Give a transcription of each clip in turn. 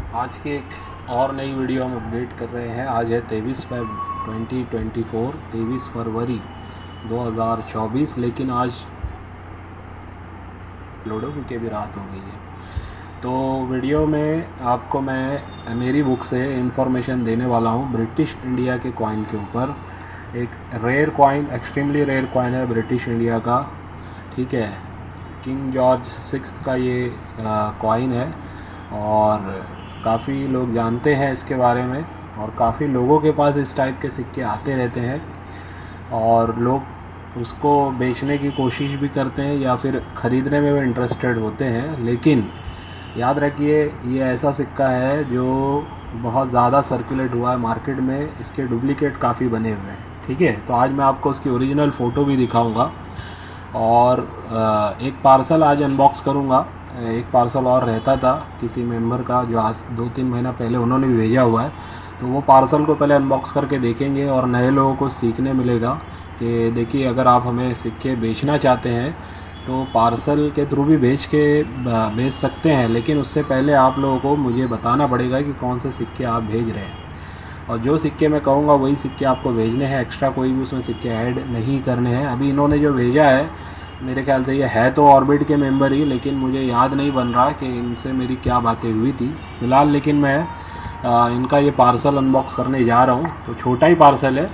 आज की एक और नई वीडियो हम अपडेट कर रहे हैं। आज है 23 फरवरी 2024, लेकिन आज लोडो क्योंकि अभी रात हो गई है। तो वीडियो में आपको मैं मेरी बुक से इंफॉर्मेशन देने वाला हूँ ब्रिटिश इंडिया के कॉइन के ऊपर। एक rare coin, extremely rare coin है ब्रिटिश इंडिया का, ठीक है। किंग जॉर्ज सिक्स्थ का ये कॉइन है और काफ़ी लोग जानते हैं इसके बारे में, और काफ़ी लोगों के पास इस टाइप के सिक्के आते रहते हैं और लोग उसको बेचने की कोशिश भी करते हैं या फिर ख़रीदने में भी इंटरेस्टेड होते हैं। लेकिन याद रखिए, ये ऐसा सिक्का है जो बहुत ज़्यादा सर्कुलेट हुआ है मार्केट में। इसके डुप्लीकेट काफ़ी बने हुए हैं, ठीक है। तो आज मैं आपको उसकी ओरिजिनल फ़ोटो भी दिखाऊंगा और एक पार्सल आज अनबॉक्स करूंगा। एक पार्सल और रहता था किसी मेंबर का, जो आज 2-3 महीना पहले उन्होंने भी भेजा हुआ है। तो वो पार्सल को पहले अनबॉक्स करके देखेंगे और नए लोगों को सीखने मिलेगा कि देखिए, अगर आप हमें सिक्के बेचना चाहते हैं तो पार्सल के थ्रू भी बेच सकते हैं, लेकिन उससे पहले आप लोगों को मुझे बताना पड़ेगा कि कौन से सिक्के आप भेज रहे हैं। और जो सिक्के मैं कहूँगा वही सिक्के आपको भेजने हैं, एक्स्ट्रा कोई भी उसमें सिक्के ऐड नहीं करने हैं। अभी इन्होंने जो भेजा है, मेरे ख्याल से ये है तो ऑर्बिट के मेंबर ही, लेकिन मुझे याद नहीं बन रहा कि इनसे मेरी क्या बातें हुई थी फ़िलहाल। लेकिन मैं इनका ये पार्सल अनबॉक्स करने जा रहा हूँ। तो छोटा ही पार्सल है,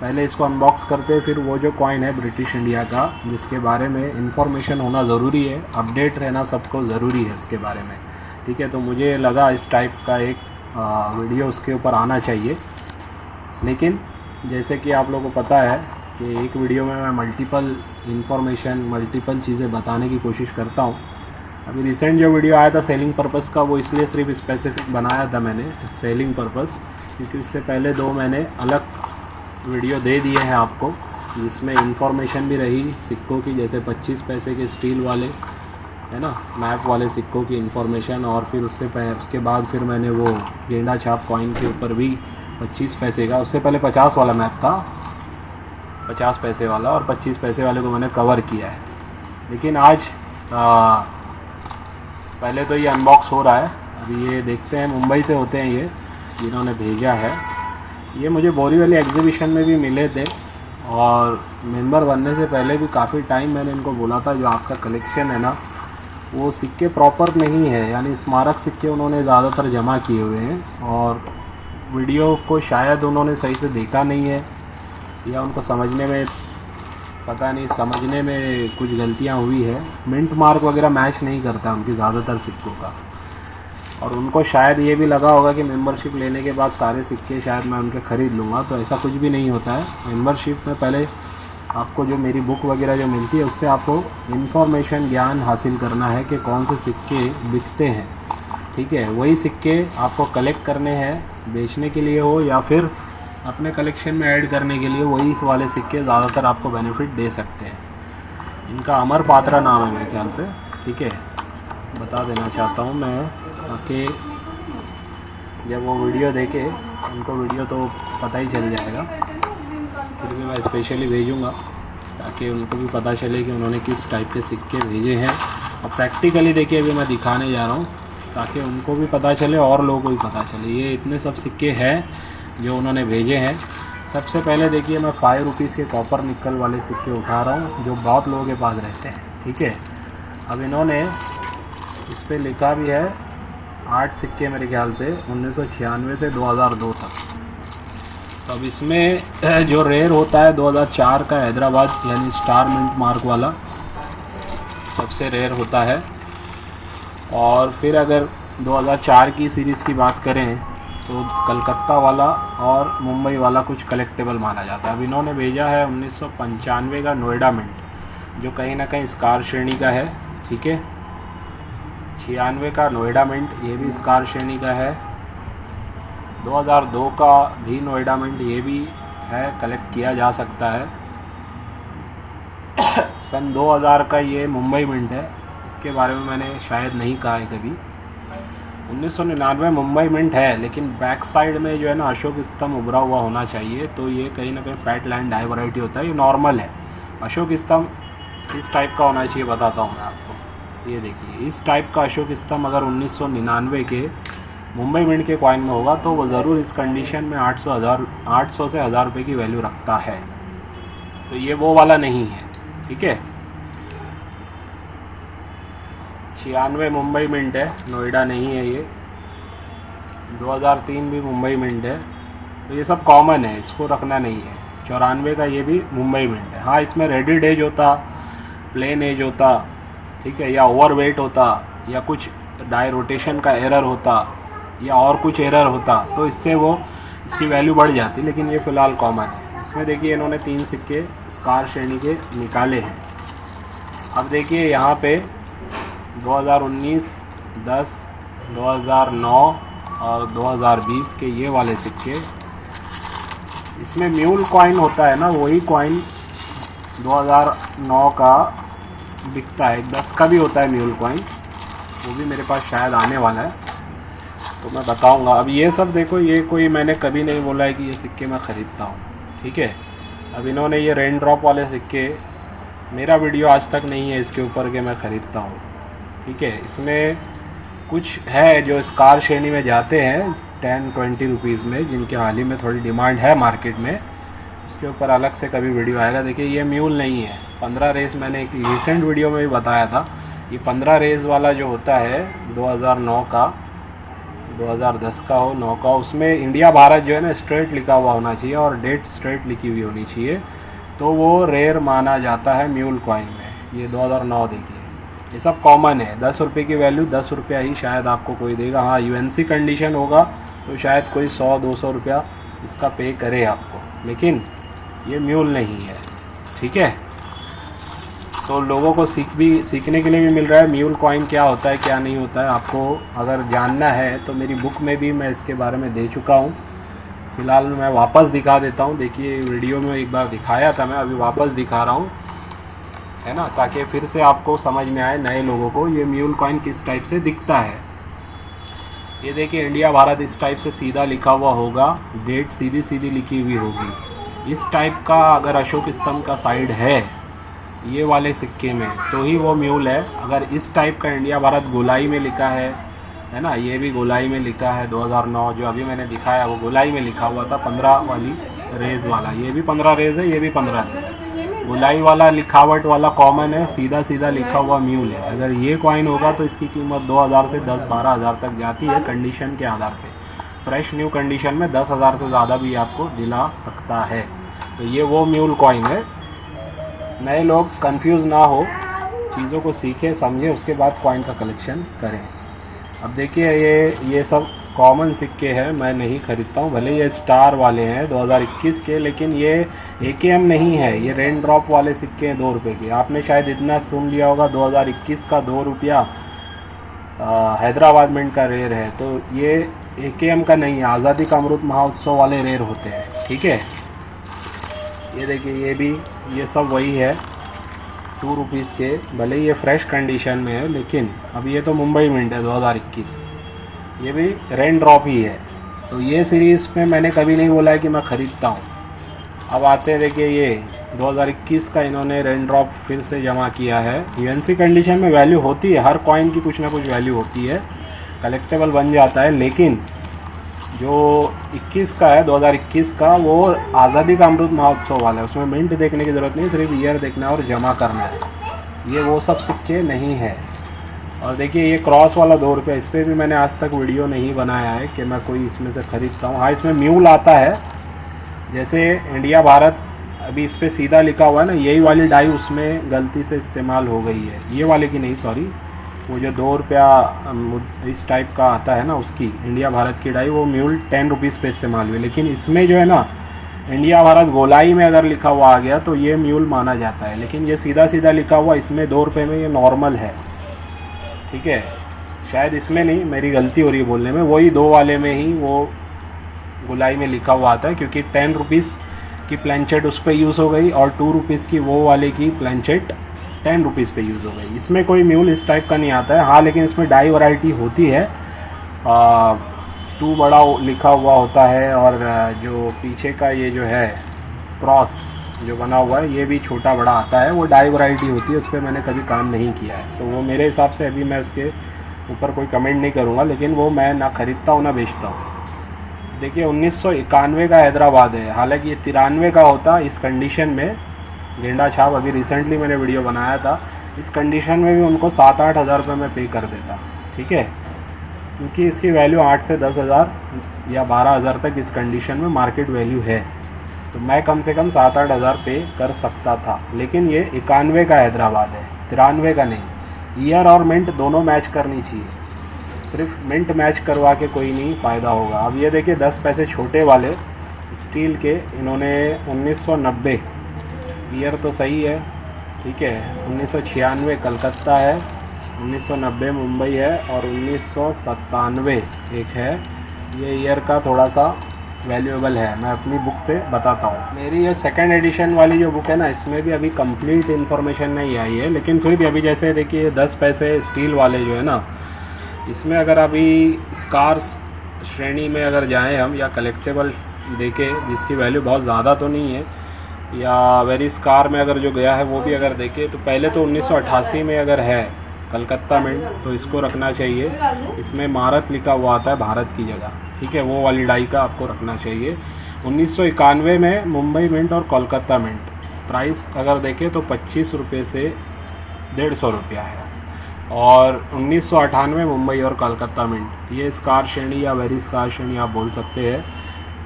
पहले इसको अनबॉक्स करते फिर वो जो कॉइन है ब्रिटिश इंडिया का, जिसके बारे में इंफॉर्मेशन होना ज़रूरी है, अपडेट रहना सबको ज़रूरी है उसके बारे में, ठीक है। तो मुझे लगा इस टाइप का एक वीडियो उसके ऊपर आना चाहिए। लेकिन जैसे कि आप लोगों को पता है कि एक वीडियो में मैं मल्टीपल चीज़ें बताने की कोशिश करता हूँ। अभी रिसेंट जो वीडियो आया था सेलिंग पर्पज़ का, वो इसलिए सिर्फ स्पेसिफिक बनाया था मैंने सेलिंग पर्पज़, क्योंकि उससे पहले 2 मैंने अलग वीडियो दे दिए हैं आपको, जिसमें इंफॉर्मेशन भी रही सिक्कों की, जैसे 25 पैसे के स्टील वाले है ना, मैप वाले सिक्कों की इन्फॉर्मेशन। और फिर उसके बाद फिर मैंने वो गेंडा छाप कॉइन के ऊपर भी 25 पैसे का, उससे पहले 50 वाला मैप था, 50 पैसे वाला, और 25 पैसे वाले को मैंने कवर किया है। लेकिन आज पहले तो ये अनबॉक्स हो रहा है। अभी ये देखते हैं, मुंबई से होते हैं ये जिन्होंने भेजा है। ये मुझे बोरीवली एग्जीबिशन में भी मिले थे, और मेंबर बनने से पहले भी काफ़ी टाइम मैंने इनको बोला था जो आपका कलेक्शन है ना, वो सिक्के प्रॉपर नहीं है, यानी स्मारक सिक्के उन्होंने ज़्यादातर जमा किए हुए हैं, और वीडियो को शायद उन्होंने सही से देखा नहीं है, या उनको समझने में कुछ गलतियां हुई है। मिंट मार्क वगैरह मैच नहीं करता उनकी ज़्यादातर सिक्कों का, और उनको शायद ये भी लगा होगा कि मेंबरशिप लेने के बाद सारे सिक्के शायद मैं उनके ख़रीद लूँगा। तो ऐसा कुछ भी नहीं होता है। मेंबरशिप में पहले आपको जो मेरी बुक वगैरह जो मिलती है, उससे आपको इन्फॉर्मेशन, ज्ञान हासिल करना है कि कौन से सिक्के बिकते हैं, ठीक है। वही सिक्के आपको कलेक्ट करने हैं, बेचने के लिए हो या फिर अपने कलेक्शन में ऐड करने के लिए, वही वाले सिक्के ज़्यादातर आपको बेनिफिट दे सकते हैं। इनका अमर पात्रा नाम है मेरे ख्याल से, ठीक है, बता देना चाहता हूँ मैं, ताकि जब वो वीडियो देखे, उनको वीडियो तो पता ही चल जाएगा, फिर भी मैं स्पेशली भेजूँगा ताकि उनको भी पता चले कि उन्होंने किस टाइप के सिक्के भेजे हैं। और प्रैक्टिकली देखिए अभी मैं दिखाने जा रहा हूँ, ताकि उनको भी पता चले और लोगों को भी पता चले। ये इतने सब सिक्के हैं जो उन्होंने भेजे हैं। सबसे पहले देखिए, मैं 5 रुपीज़ के कॉपर निकल वाले सिक्के उठा रहा हूँ, जो बहुत लोगों के पास रहते हैं, ठीक है। अब इन्होंने इस पर लिखा भी है 8 सिक्के मेरे ख्याल से 1996 से 2002 तक। तो अब इसमें जो रेयर होता है 2004 का हैदराबाद, यानी स्टार मिंट मार्क वाला सबसे रेयर होता है। और फिर अगर 2004 की सीरीज़ की बात करें तो कलकत्ता वाला और मुंबई वाला कुछ कलेक्टेबल माना जाता है। अब इन्होंने भेजा है 1995 का नोएडा मिंट, जो कहीं ना कहीं स्कार श्रेणी का है, ठीक है। 96 का नोएडा मिंट, ये भी स्कार श्रेणी का है। 2002 का भी नोएडा मिंट, ये भी है, कलेक्ट किया जा सकता है। सन 2000 का ये मुंबई मिंट है, इसके बारे में मैंने शायद नहीं कहा है कभी। 1999 मुंबई मिंट है, लेकिन बैक साइड में जो है ना अशोक स्तंभ उभरा हुआ होना चाहिए, तो ये कहीं ना कहीं फ्लैट लैंड डाई वैरायटी होता है, ये नॉर्मल है। अशोक स्तंभ इस टाइप का होना चाहिए, बताता हूँ मैं आपको। ये देखिए, इस टाइप का अशोक स्तंभ अगर 1999 के मुंबई मिंट के कॉइन में होगा तो वो ज़रूर इस कंडीशन में 800 से 1000 रुपये की वैल्यू रखता है। तो ये वो वाला नहीं है, ठीक है। 96 मुंबई मिंट है, नोएडा नहीं है ये। 2003 भी मुंबई मिंट है। तो ये सब कॉमन है, इसको रखना नहीं है। 94 का ये भी मुंबई मिंट है। हाँ, इसमें रेडिड एज होता, प्लेन एज होता, ठीक है, या ओवर वेट होता, या कुछ डाई रोटेशन का एरर होता, या और कुछ एरर होता, तो इससे वो इसकी वैल्यू बढ़ जाती। लेकिन ये फ़िलहाल कॉमन है। इसमें देखिए इन्होंने 3 सिक्के स्कार श्रेणी के निकाले हैं। अब देखिए यहाँ पे 2019, 10, 2009 और 2020 के ये वाले सिक्के, इसमें म्यूल कॉइन होता है ना, वही कॉइन 2009 का बिकता है। 10 का भी होता है म्यूल कॉइन, वो भी मेरे पास शायद आने वाला है, तो मैं बताऊंगा। अब ये सब देखो, ये कोई मैंने कभी नहीं बोला है कि ये सिक्के मैं ख़रीदता हूँ, ठीक है। अब इन्होंने ये रेन ड्रॉप वाले सिक्के, मेरा वीडियो आज तक नहीं है इसके ऊपर कि मैं ख़रीदता हूँ, ठीक है। इसमें कुछ है जो स्कार श्रेणी में जाते हैं 10-20 रुपीज़ में, जिनके हाल ही में थोड़ी डिमांड है मार्केट में, उसके ऊपर अलग से कभी वीडियो आएगा। देखिए ये म्यूल नहीं है। 15 रेस मैंने एक रिसेंट वीडियो में भी बताया था। ये 15 रेस वाला जो होता है 2009 का, 2010 का हो, 9 का, उसमें इंडिया भारत जो है ना स्ट्रेट लिखा हुआ होना चाहिए और डेट स्ट्रेट लिखी हुई होनी चाहिए, तो वो रेयर माना जाता है म्यूल कॉइन में। ये 2009 देखिए, ये सब कॉमन है। 10 रुपये की वैल्यू 10 रुपया ही शायद आपको कोई देगा। हाँ, यूएनसी कंडीशन होगा तो शायद कोई 100-200 रुपया इसका पे करे आपको, लेकिन ये म्यूल नहीं है, ठीक है। तो लोगों को सीखने के लिए भी मिल रहा है म्यूल कॉइन क्या होता है क्या नहीं होता है। आपको अगर जानना है तो मेरी बुक में भी मैं इसके बारे में दे चुका हूँ। फ़िलहाल मैं वापस दिखा देता हूँ। देखिए वीडियो में एक बार दिखाया था मैं, अभी वापस दिखा रहा हूँ, है ना, ताकि फिर से आपको समझ में आए नए लोगों को ये म्यूल कॉइन किस टाइप से दिखता है। ये देखिए इंडिया भारत इस टाइप से सीधा लिखा हुआ होगा, डेट सीधी सीधी लिखी हुई होगी। इस टाइप का अगर अशोक स्तंभ का साइड है ये वाले सिक्के में तो ही वो म्यूल है। अगर इस टाइप का इंडिया भारत गोलाई में लिखा है ना, ये भी गोलाई में लिखा है 2009, जो अभी मैंने दिखाया वो गोलाई में लिखा हुआ था, 15 वाली रेज वाला। ये भी 15 रेज है, ये भी 15 रेज है। गोलाई वाला लिखावट वाला कॉमन है, सीधा सीधा लिखा हुआ म्यूल है। अगर ये कॉइन होगा तो इसकी कीमत 2000 से 10-12 हज़ार तक जाती है कंडीशन के आधार पे। फ्रेश न्यू कंडीशन में 10,000 से ज़्यादा भी आपको दिला सकता है। तो ये वो म्यूल कॉइन है। नए लोग कंफ्यूज ना हो, चीज़ों को सीखें समझें, उसके बाद कॉइन का कलेक्शन करें। अब देखिए ये सब कॉमन सिक्के हैं, मैं नहीं ख़रीदता हूँ। भले ये स्टार वाले हैं 2021 के, लेकिन ये AKM नहीं है, ये रेन ड्रॉप वाले सिक्के हैं 2 रुपये के। आपने शायद इतना सुन लिया होगा 2021 का 2 रुपया हैदराबाद मिंट का रेयर है, तो ये AKM का नहीं है, आज़ादी का अमृत महोत्सव वाले रेयर होते हैं, ठीक है। ये देखिए ये भी, ये सब वही है 2 रुपीज़ के, भले ये फ्रेश कंडीशन में है, लेकिन अब ये तो मुंबई मिंट है 2021, ये भी रेन ड्रॉप ही है। तो ये सीरीज़ में मैंने कभी नहीं बोला है कि मैं ख़रीदता हूँ। अब आते हैं, देखिए ये 2021 का इन्होंने रेन ड्रॉप फिर से जमा किया है। यूएनसी कंडीशन में वैल्यू होती है, हर कॉइन की कुछ ना कुछ वैल्यू होती है, कलेक्टेबल बन जाता है। लेकिन जो 21 का है 2021 का, वो आज़ादी का अमृत महोत्सव वाला है, उसमें मिंट देखने की ज़रूरत नहीं, सिर्फ ईयर देखना है और जमा करना है। ये वो सब सिक्के नहीं है। और देखिए ये क्रॉस वाला 2 रुपये, इस पर भी मैंने आज तक वीडियो नहीं बनाया है कि मैं कोई इसमें से ख़रीदता हूँ। हाँ, इसमें म्यूल आता है, जैसे इंडिया भारत अभी इस पर सीधा लिखा हुआ है ना, यही वाली डाई उसमें गलती से इस्तेमाल हो गई है, ये वाले की नहीं, सॉरी, वो जो 2 रुपया इस टाइप का आता है ना, उसकी इंडिया भारत की डाई, वो म्यूल 10 रुपीज़ पे इस्तेमाल हुई। लेकिन इसमें जो है ना इंडिया भारत गोलाई में अगर लिखा हुआ आ गया तो ये म्यूल माना जाता है। लेकिन ये सीधा सीधा लिखा हुआ इसमें 2 रुपये में, ये नॉर्मल है, ठीक है। शायद इसमें नहीं, मेरी गलती हो रही है बोलने में, वही 2 वाले में ही वो गोलाई में लिखा हुआ आता है, क्योंकि 10 रुपीज़ की प्लेनचेट उस पर यूज़ हो गई और 2 रुपीज़ की वो वाले की प्लेनचेट 10 रुपीज़ पे यूज़ हो गई। इसमें कोई म्यूल इस टाइप का नहीं आता है। हाँ, लेकिन इसमें डाई वैरायटी होती है, 2 बड़ा लिखा हुआ होता है, और जो पीछे का ये जो है क्रॉस जो बना हुआ है ये भी छोटा बड़ा आता है, वो डाई वैरायटी होती है। उस पर मैंने कभी काम नहीं किया है, तो वो मेरे हिसाब से अभी मैं उसके ऊपर कोई कमेंट नहीं करूँगा, लेकिन वो मैं ना ख़रीदता हूँ ना बेचता हूँ। देखिए 1991 का हैदराबाद है, हालांकि ये 93 का होता इस कंडीशन में। गेंडा छाप अभी रिसेंटली मैंने वीडियो बनाया था, इस कंडीशन में भी उनको 7-8 हज़ार रुपये में पे कर देता, ठीक है, क्योंकि इसकी वैल्यू 8 से 10 हज़ार या 12 हज़ार तक इस कंडीशन में मार्केट वैल्यू है। तो मैं कम से कम 7-8 हज़ार पे कर सकता था, लेकिन ये 91 का हैदराबाद है, 93 का नहीं। ईयर और मिंट दोनों मैच करनी चाहिए, सिर्फ मिंट मैच करवा के कोई नहीं फ़ायदा होगा। अब ये देखिए 10 पैसे छोटे वाले स्टील के, इन्होंने 1990, ईयर तो सही है, ठीक है, 1996 कलकत्ता है, 1990 मुंबई है, और 1997 एक है। ये ईयर का थोड़ा सा वैल्यूएबल है, मैं अपनी बुक से बताता हूँ। मेरी ये सेकंड एडिशन वाली जो बुक है ना, इसमें भी अभी कंप्लीट इन्फॉर्मेशन नहीं आई है, लेकिन फिर भी अभी जैसे देखिए 10 पैसे स्टील वाले जो है ना, इसमें अगर अभी स्कार्स श्रेणी में अगर जाएं हम, या कलेक्टेबल देखें जिसकी वैल्यू बहुत ज़्यादा तो नहीं है, या वेरी स्कार में अगर जो गया है वो भी अगर देखें, तो पहले तो 1988 में अगर है कलकत्ता मिंट तो इसको रखना चाहिए। इसमें भारत लिखा हुआ आता है भारत की जगह, ठीक है, वो वाली डाई का आपको रखना चाहिए। 1991 में मुंबई मिंट और कोलकाता मिंट, प्राइस अगर देखें तो 25 रुपये से 150 रुपया है। और 1998 मुंबई और कोलकाता मिंट, ये स्कार श्रेणी या वेरी स्कार श्रेणी आप बोल सकते हैं,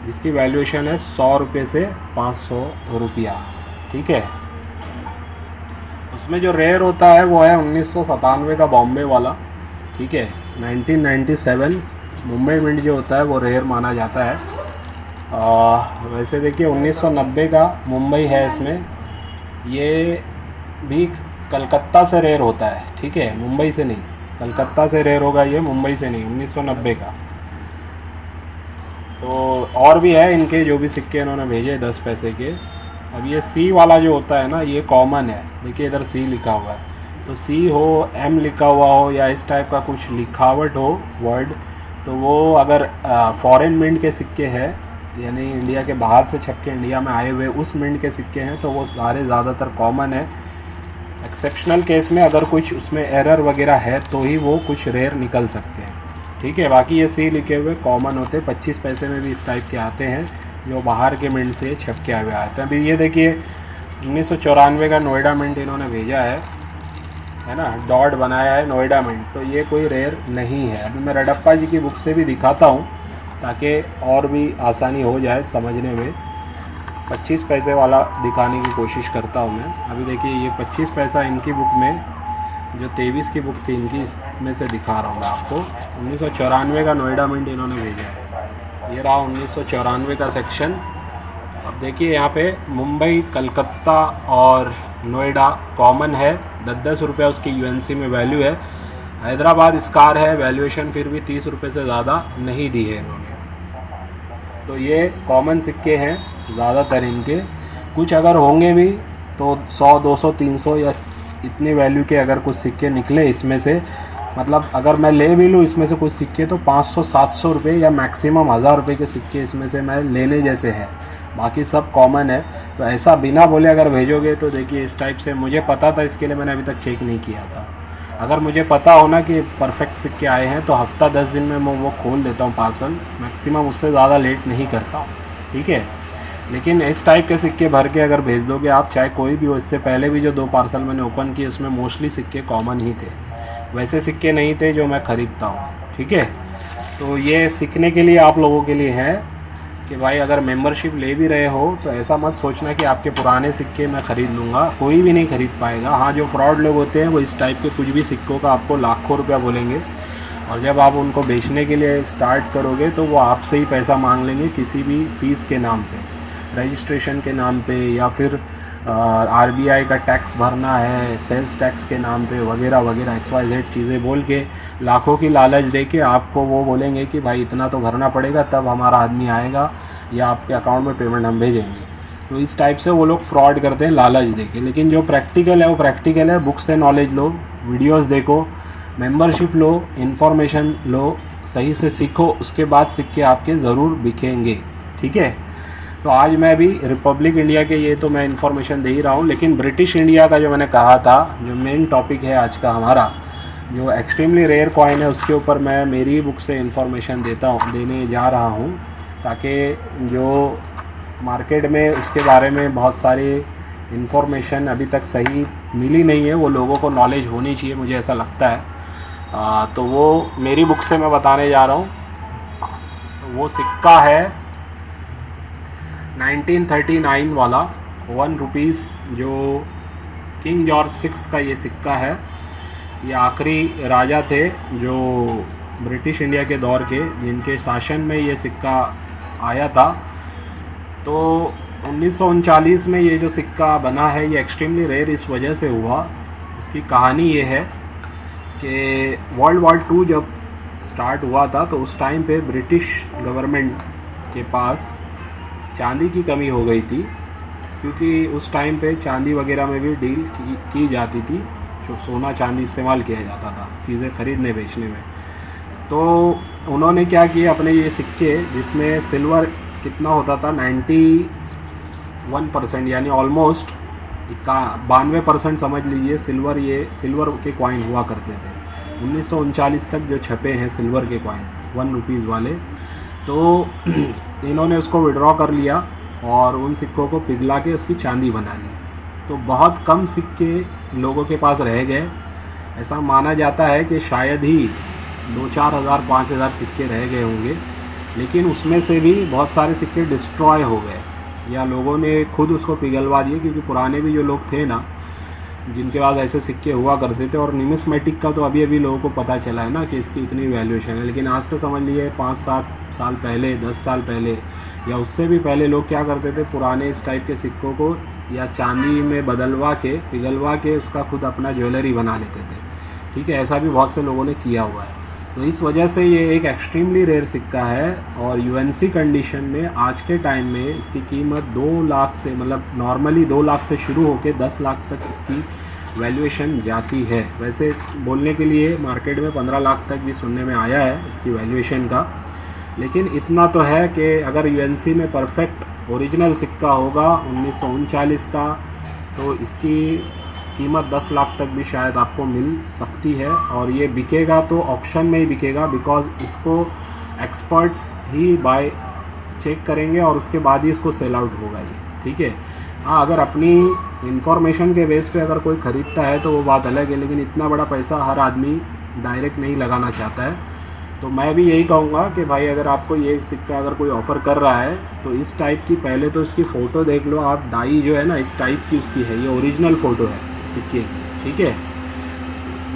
जिसकी वैल्यूएशन है 100 रुपये से 500 रुपया, ठीक है। उसमें जो रेयर होता है वो है 1997 का बॉम्बे वाला, ठीक है। 1997 मुंबई मिंट जो होता है वो रेयर माना जाता है। वैसे देखिए 1990 का मुंबई है, इसमें ये भी कलकत्ता से रेयर होता है, ठीक है, मुंबई से नहीं, कलकत्ता से रेयर होगा ये, मुंबई से नहीं, 1990 का। तो और भी है इनके जो भी सिक्के इन्होंने भेजे 10 पैसे के। अब ये सी वाला जो होता है ना, ये कॉमन है, देखिए इधर सी लिखा हुआ है, तो सी हो, एम लिखा हुआ हो, या इस टाइप का कुछ लिखावट हो वर्ड, तो वो अगर फॉरेन मिंट के सिक्के हैं, यानी इंडिया के बाहर से छप के इंडिया में आए हुए उस मिंट के सिक्के हैं, तो वो सारे ज़्यादातर कॉमन है। एक्सेप्शनल केस में अगर कुछ उसमें एरर वगैरह है तो ही वो कुछ रेयर निकल सकते हैं, ठीक है। बाकी ये सी लिखे हुए कॉमन होते हैं, 25 पैसे में भी इस टाइप के आते हैं जो बाहर के मिंट से छप के आए आते हैं। अभी ये देखिए 1994 का नोएडा मिंट इन्होंने भेजा है ना, डॉट बनाया है नोएडा मिंट, तो ये कोई रेयर नहीं है। अभी मैं रडप्पा जी की बुक से भी दिखाता हूँ ताकि और भी आसानी हो जाए समझने में। 25 पैसे वाला दिखाने की कोशिश करता हूँ मैं। अभी देखिए ये 25 पैसा इनकी बुक में, जो 23 की बुक थी इनकी, इसमें से दिखा रहा हूँ मैं आपको। 1994 का नोएडा मिंट इन्होंने भेजा है, ये रहा 1994 का सेक्शन। अब देखिए यहाँ पे मुंबई, कलकत्ता और नोएडा कॉमन है, 10-10 रुपये उसकी यूएनसी में वैल्यू है। हैदराबाद स्कार है, वैल्यूएशन फिर भी 30 रुपये से ज़्यादा नहीं दी है इन्होंने। तो ये कॉमन सिक्के हैं ज़्यादातर इनके, कुछ अगर होंगे भी तो 100, 200, 300 या इतनी वैल्यू के अगर कुछ सिक्के निकले इसमें से, मतलब अगर मैं ले भी लूँ इसमें से कुछ सिक्के, तो 500-700 रुपये या मैक्सिमम 1000 रुपये के सिक्के इसमें से मैं लेने जैसे हैं, बाकी सब कॉमन है। तो ऐसा बिना बोले अगर भेजोगे तो देखिए इस टाइप से, मुझे पता था, इसके लिए मैंने अभी तक चेक नहीं किया था। अगर मुझे पता हो ना कि परफेक्ट सिक्के आए हैं तो हफ्ता 10 दिन में मैं वो खोल देता हूँ पार्सल, मैक्सिमम उससे ज़्यादा लेट नहीं करता हूँ, ठीक है। लेकिन इस टाइप के सिक्के भर के अगर भेज दोगे आप, चाहे कोई भी हो, इससे पहले भी जो 2 पार्सल मैंने ओपन किए उसमें मोस्टली सिक्के कॉमन ही थे, वैसे सिक्के नहीं थे जो मैं ख़रीदता हूँ, ठीक है। तो ये सीखने के लिए आप लोगों के लिए है कि भाई अगर मेंबरशिप ले भी रहे हो तो ऐसा मत सोचना कि आपके पुराने सिक्के मैं ख़रीद लूँगा, कोई भी नहीं ख़रीद पाएगा। हाँ, जो फ्रॉड लोग होते हैं वो इस टाइप के कुछ भी सिक्कों का आपको लाखों रुपया बोलेंगे, और जब आप उनको बेचने के लिए स्टार्ट करोगे तो वो आपसे ही पैसा मांग लेंगे किसी भी फ़ीस के नाम पे, रजिस्ट्रेशन के नाम पे, या फिर आरबीआई का टैक्स भरना है, सेल्स टैक्स के नाम पे, वगैरह वगैरह XYZ चीज़ें बोल के लाखों की लालच दे के आपको वो बोलेंगे कि भाई इतना तो भरना पड़ेगा तब हमारा आदमी आएगा या आपके अकाउंट में पेमेंट हम भेजेंगे। तो इस टाइप से वो लोग फ्रॉड करते हैं लालच दे के। लेकिन जो प्रैक्टिकल है वो प्रैक्टिकल है, बुक से नॉलेज लो, वीडियोज़ देखो, मेंबरशिप लो, इन्फॉर्मेशन लो, सही से सीखो, उसके बाद सिक्के आपके ज़रूर बिकेंगे, ठीक है। तो आज मैं भी रिपब्लिक इंडिया के ये तो मैं इन्फॉर्मेशन दे ही रहा हूँ, लेकिन ब्रिटिश इंडिया का जो मैंने कहा था, जो मेन टॉपिक है आज का हमारा, जो एक्सट्रीमली रेयर कॉइन है उसके ऊपर मैं मेरी बुक से इंफॉर्मेशन देने जा रहा हूँ, ताकि जो मार्केट में उसके बारे में बहुत सारी इन्फॉर्मेशन अभी तक सही मिली नहीं है, वो लोगों को नॉलेज होनी चाहिए, मुझे ऐसा लगता है। तो वो मेरी बुक से मैं बताने जा रहा हूँ। तो वो सिक्का है 1939 वाला 1 रुपीज़, जो किंग जॉर्ज 6 का ये सिक्का है। ये आखिरी राजा थे जो ब्रिटिश इंडिया के दौर के, जिनके शासन में ये सिक्का आया था। तो 1939 में ये जो सिक्का बना है ये एक्सट्रीमली रेयर इस वजह से हुआ। उसकी कहानी ये है कि वर्ल्ड वॉर 2 जब स्टार्ट हुआ था तो उस टाइम पे ब्रिटिश गवर्नमेंट के पास चांदी की कमी हो गई थी, क्योंकि उस टाइम पे चांदी वगैरह में भी डील की जाती थी, जो सोना चांदी इस्तेमाल किया जाता था चीज़ें ख़रीदने बेचने में। तो उन्होंने क्या किया, अपने ये सिक्के जिसमें सिल्वर कितना होता था 91%, यानी ऑलमोस्ट 92% समझ लीजिए सिल्वर के कॉइन हुआ करते थे 1939 तक, जो छपे हैं सिल्वर के कॉइन्स 1 रुपीज़ वाले। तो इन्होंने उसको विड्रॉ कर लिया और उन सिक्कों को पिघला के उसकी चांदी बना ली। तो बहुत कम सिक्के लोगों के पास रह गए। ऐसा माना जाता है कि शायद ही 2-4 हज़ार 5 हज़ार सिक्के रह गए होंगे, लेकिन उसमें से भी बहुत सारे सिक्के डिस्ट्रॉय हो गए या लोगों ने खुद उसको पिघलवा दिए, क्योंकि पुराने भी जो लोग थे ना, जिनके पास ऐसे सिक्के हुआ करते थे। और न्यूमिस्मेटिक का तो अभी अभी लोगों को पता चला है ना कि इसकी इतनी वैल्यूएशन है, लेकिन आज से समझ लीजिए 5-7 साल पहले, 10 साल पहले या उससे भी पहले लोग क्या करते थे, पुराने इस टाइप के सिक्कों को या चांदी में बदलवा के पिघलवा के उसका खुद अपना ज्वेलरी बना लेते थे। ठीक है, ऐसा भी बहुत से लोगों ने किया हुआ है। तो इस वजह से ये एक एक्सट्रीमली रेयर सिक्का है। और यूएनसी कंडीशन में आज के टाइम में इसकी कीमत 2 लाख से, मतलब नॉर्मली 2 लाख से शुरू होकर 10 लाख तक इसकी वैल्यूएशन जाती है। वैसे बोलने के लिए मार्केट में 15 लाख तक भी सुनने में आया है इसकी वैल्यूएशन का, लेकिन इतना तो है कि अगर यूएनसी में परफेक्ट ओरिजिनल सिक्का होगा 1939 का, तो इसकी कीमत 10 लाख तक भी शायद आपको मिल सकती है। और ये बिकेगा तो ऑक्शन में ही बिकेगा, बिकॉज़ इसको एक्सपर्ट्स ही बाय चेक करेंगे और उसके बाद ही इसको सेल आउट होगा ये। ठीक है, हाँ, अगर अपनी इंफॉर्मेशन के बेस पे अगर कोई ख़रीदता है तो वो बात अलग है, लेकिन इतना बड़ा पैसा हर आदमी डायरेक्ट नहीं लगाना चाहता है। तो मैं भी यही कहूँगा कि भाई, अगर आपको ये सिक्का अगर कोई ऑफ़र कर रहा है तो इस टाइप की पहले तो इसकी फ़ोटो देख लो आप। डाई जो है ना, इस टाइप की उसकी है, ये ओरिजिनल फ़ोटो है सिक्के की। ठीक है,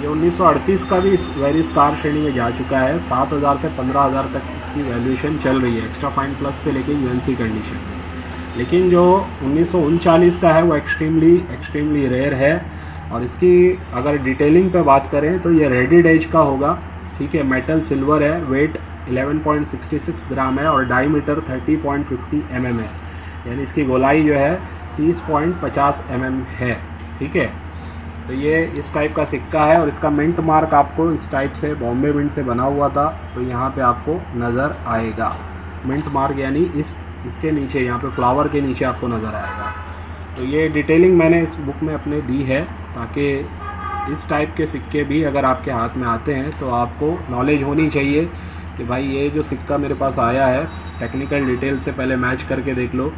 ये 1938 का भी इस वेरी स्कार श्रेणी में जा चुका है। 7,000 से 15,000 तक इसकी वैल्यूएशन चल रही है, एक्स्ट्रा फाइन प्लस से लेके यूएनसी कंडीशन में। लेकिन जो 1939 का है वो एक्सट्रीमली रेयर है। और इसकी अगर डिटेलिंग पे बात करें तो ये रेडेड एज का होगा। ठीक है, मेटल सिल्वर है, वेट 11.66 ग्राम है और डायमीटर 30.50 mm है, यानी इसकी गोलाई जो है 30.50 mm है। ठीक है, तो ये इस टाइप का सिक्का है और इसका मिंट मार्क आपको इस टाइप से बॉम्बे मिंट से बना हुआ था, तो यहाँ पे आपको नज़र आएगा मिंट मार्क, यानी इसके नीचे यहाँ पे फ्लावर के नीचे आपको नज़र आएगा। तो ये डिटेलिंग मैंने इस बुक में अपने दी है, ताकि इस टाइप के सिक्के भी अगर आपके हाथ में आते हैं तो आपको नॉलेज होनी चाहिए कि भाई ये जो सिक्का मेरे पास आया है, टेक्निकल डिटेल से पहले मैच करके देख लो,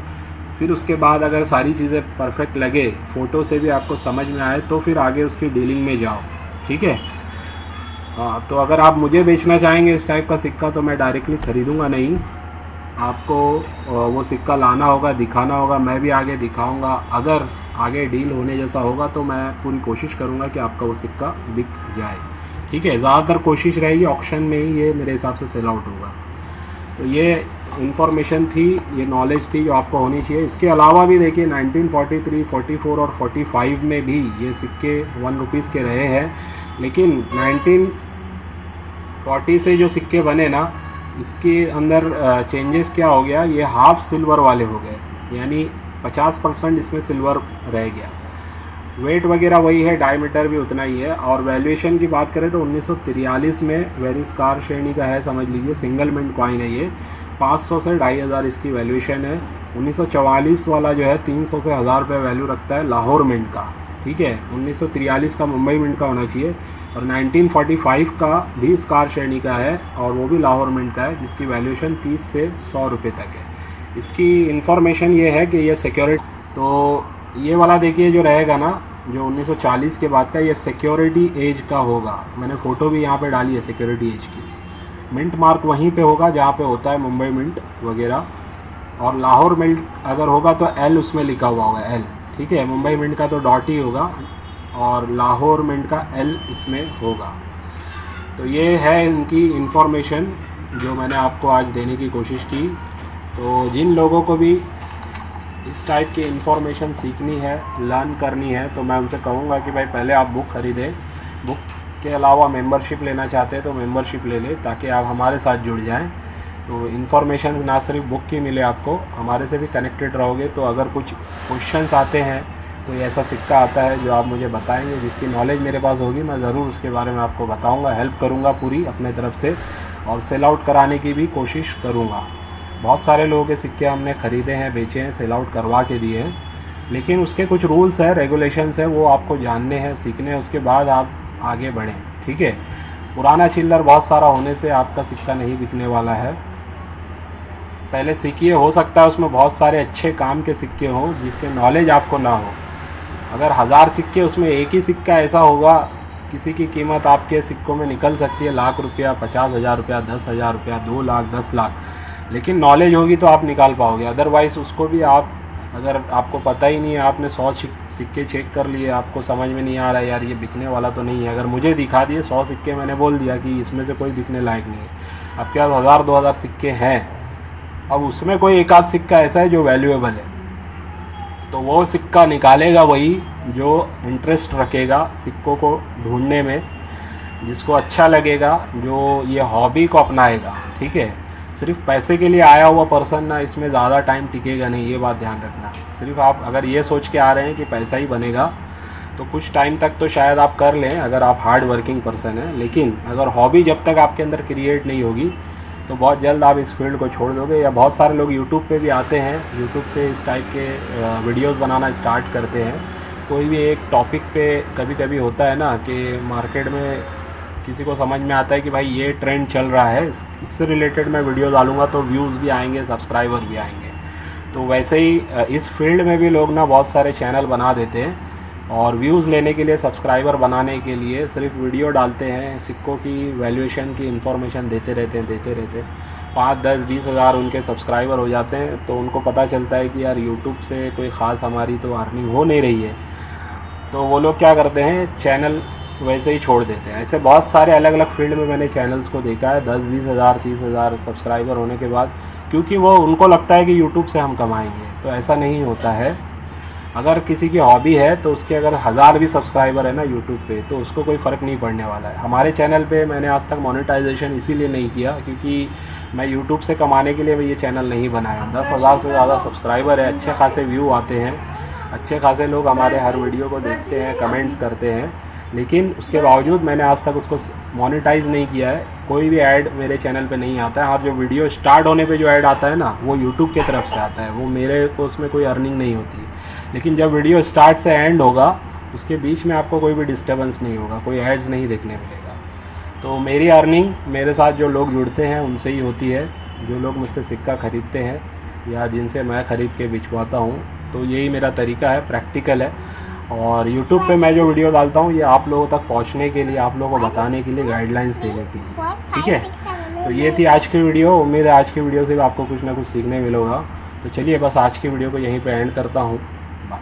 फिर उसके बाद अगर सारी चीज़ें परफेक्ट लगे, फ़ोटो से भी आपको समझ में आए, तो फिर आगे उसकी डीलिंग में जाओ। ठीक है, हाँ, तो अगर आप मुझे बेचना चाहेंगे इस टाइप का सिक्का तो मैं डायरेक्टली ख़रीदूँगा नहीं, आपको वो सिक्का लाना होगा, दिखाना होगा, मैं भी आगे दिखाऊंगा। अगर आगे डील होने जैसा होगा तो मैं पूरी कोशिश करूंगा कि आपका वो सिक्का बिक जाए। ठीक है, ज़्यादातर कोशिश रहेगी ऑक्शन में ही ये मेरे हिसाब से सेल आउट होगा। तो ये इन्फॉर्मेशन थी, ये नॉलेज थी जो आपको होनी चाहिए। इसके अलावा भी देखिए 1943, 44 और 45 में भी ये सिक्के 1 रुपीज़ के रहे हैं, लेकिन 1940 से जो सिक्के बने ना, इसके अंदर चेंजेस क्या हो गया, ये हाफ सिल्वर वाले हो गए, यानी 50% इसमें सिल्वर रह गया। वेट वगैरह वही है, डायमीटर भी उतना ही है। और वैल्यूएशन की बात करें तो 1943 में वेरी स्कार श्रेणी का है, समझ लीजिए सिंगल मिंट कॉइन है ये, 500 से 2,500 इसकी वैल्यूएशन है। 1944 वाला जो है 300 से 1,000 रुपये वैल्यू रखता है लाहौर मिंट का। ठीक है। 1943 का मुंबई मिंट का होना चाहिए, और 1945 का भी स्कार श्रेणी का है, और वो भी लाहौर मिंट का है, जिसकी वैल्यूएशन 30 से 100 रुपये तक है। इसकी इन्फॉर्मेशन ये है कि ये सिक्योरिटी, तो ये वाला देखिए जो रहेगा ना, जो 1940 के बाद का, ये सिक्योरिटी एज का होगा। मैंने फ़ोटो भी यहाँ पे डाली है सिक्योरिटी एज की। मिंट मार्क वहीं पे होगा जहाँ पे होता है मुंबई मिंट वगैरह, और लाहौर मिंट अगर होगा तो एल उसमें लिखा हुआ होगा, एल, ठीक है। मुंबई मिंट का तो डॉट ही होगा, और लाहौर मिंट का एल इसमें होगा। तो ये है इनकी इन्फॉर्मेशन जो मैंने आपको आज देने की कोशिश की। तो जिन लोगों को भी इस टाइप की इन्फॉर्मेशन सीखनी है, लर्न करनी है, तो मैं उनसे कहूँगा कि भाई पहले आप बुक ख़रीदें। बुक के अलावा मेंबरशिप लेना चाहते हैं तो मेंबरशिप ले लें, ताकि आप हमारे साथ जुड़ जाएं। तो इन्फॉर्मेशन ना सिर्फ बुक की मिले आपको, हमारे से भी कनेक्टेड रहोगे। तो अगर कुछ क्वेश्चंस आते हैं, कोई ऐसा सिक्का आता है जो आप मुझे बताएंगे, जिसकी नॉलेज मेरे पास होगी, मैं ज़रूर उसके बारे में आपको बताऊँगा, हेल्प करूँगा पूरी अपने तरफ से, और सेल आउट कराने की भी कोशिश करूँगा। बहुत सारे लोगों के सिक्के हमने ख़रीदे हैं, बेचे हैं, सेल आउट करवा के दिए हैं, लेकिन उसके कुछ रूल्स हैं, रेगुलेशंस हैं, वो आपको जानने हैं, सीखने हैं, उसके बाद आप आगे बढ़ें, ठीक है। पुराना चिल्लर बहुत सारा होने से आपका सिक्का नहीं बिकने वाला है। पहले सीखिए, हो सकता है उसमें बहुत सारे अच्छे काम के सिक्के हों जिसके नॉलेज आपको ना हो। अगर 1000 सिक्के, उसमें एक ही सिक्का ऐसा होगा, किसी की कीमत आपके सिक्कों में निकल सकती है लाख रुपया, 50,000 रुपया, 10,000 रुपया, 2 लाख, 10 लाख, लेकिन नॉलेज होगी तो आप निकाल पाओगे। अदरवाइज़ उसको भी आप, अगर आपको पता ही नहीं है, आपने 100 सिक्के चेक कर लिए, आपको समझ में नहीं आ रहा है यार ये बिकने वाला तो नहीं है, अगर मुझे दिखा दिए 100 सिक्के, मैंने बोल दिया कि इसमें से कोई बिकने लायक नहीं है, आपके पास 1000-2000 सिक्के हैं, अब उसमें कोई एक आध सिक्का ऐसा है जो वैल्यूएबल है, तो वो सिक्का निकालेगा वही जो इंटरेस्ट रखेगा सिक्कों को ढूंढने में, जिसको अच्छा लगेगा, जो ये हॉबी को अपनाएगा, ठीक है। सिर्फ पैसे के लिए आया हुआ पर्सन ना इसमें ज़्यादा टाइम टिकेगा नहीं, ये बात ध्यान रखना। सिर्फ आप अगर ये सोच के आ रहे हैं कि पैसा ही बनेगा, तो कुछ टाइम तक तो शायद आप कर लें अगर आप हार्ड वर्किंग पर्सन हैं, लेकिन अगर हॉबी जब तक आपके अंदर क्रिएट नहीं होगी तो बहुत जल्द आप इस फील्ड को छोड़ दोगे। या बहुत सारे लोग यूट्यूब पे भी आते हैं, यूट्यूब पे इस टाइप के वीडियोस बनाना स्टार्ट करते हैं। कोई भी एक टॉपिक पे कभी कभी होता है ना कि मार्केट में किसी को समझ में आता है कि भाई ये ट्रेंड चल रहा है, इससे रिलेटेड मैं वीडियो डालूंगा तो व्यूज़ भी आएंगे, सब्सक्राइबर भी आएंगे। तो वैसे ही इस फील्ड में भी लोग ना बहुत सारे चैनल बना देते हैं, और व्यूज़ लेने के लिए, सब्सक्राइबर बनाने के लिए सिर्फ वीडियो डालते हैं, सिक्कों की वैल्यूएशन की इन्फॉर्मेशन देते रहते हैं 5, 10, 20 हज़ार उनके सब्सक्राइबर हो जाते हैं। तो उनको पता चलता है कि यार यूट्यूब से कोई ख़ास हमारी तो अर्निंग हो नहीं रही है, तो वो लोग क्या करते हैं, चैनल वैसे ही छोड़ देते हैं। ऐसे बहुत सारे अलग अलग फील्ड में मैंने चैनल्स को देखा है, 10, 20 हज़ार, 30 हज़ार सब्सक्राइबर होने के बाद, क्योंकि वो उनको लगता है कि यूट्यूब से हम कमाएंगे, तो ऐसा नहीं होता है। अगर किसी की हॉबी है तो उसके अगर 1000 भी सब्सक्राइबर है ना यूट्यूब पे, तो उसको कोई फ़र्क नहीं पड़ने वाला है। हमारे चैनल पे मैंने आज तक मोनेटाइजेशन इसीलिए नहीं किया क्योंकि मैं यूट्यूब से कमाने के लिए ये चैनल नहीं बनाया। 10,000 से ज़्यादा सब्सक्राइबर है, अच्छे खासे व्यू आते हैं, अच्छे खासे लोग हमारे हर वीडियो को देखते हैं, कमेंट्स करते हैं, लेकिन उसके बावजूद मैंने आज तक उसको मोनेटाइज़ नहीं किया है। कोई भी ऐड मेरे चैनल पे नहीं आता है, और जो वीडियो स्टार्ट होने पे जो ऐड आता है ना, वो यूट्यूब की तरफ से आता है, वो मेरे को उसमें कोई अर्निंग नहीं होती। लेकिन जब वीडियो स्टार्ट से एंड होगा, उसके बीच में आपको कोई भी डिस्टर्बेंस नहीं होगा, कोई एड्स नहीं देखने मिलेगा। तो मेरी अर्निंग मेरे साथ जो लोग जुड़ते हैं उनसे ही होती है, जो लोग मुझसे सिक्का ख़रीदते हैं या जिनसे मैं ख़रीद के बिचवाता हूँ। तो यही मेरा तरीका है, प्रैक्टिकल है। और YouTube पे मैं जो वीडियो डालता हूँ ये आप लोगों तक पहुँचने के लिए, आप लोगों को बताने के लिए, गाइडलाइंस देने के लिए, ठीक है। तो ये थी आज की वीडियो। उम्मीद है आज की वीडियो से भी आपको कुछ ना कुछ सीखने मिलेगा। तो चलिए बस आज की वीडियो को यहीं पे एंड करता हूँ। बाय।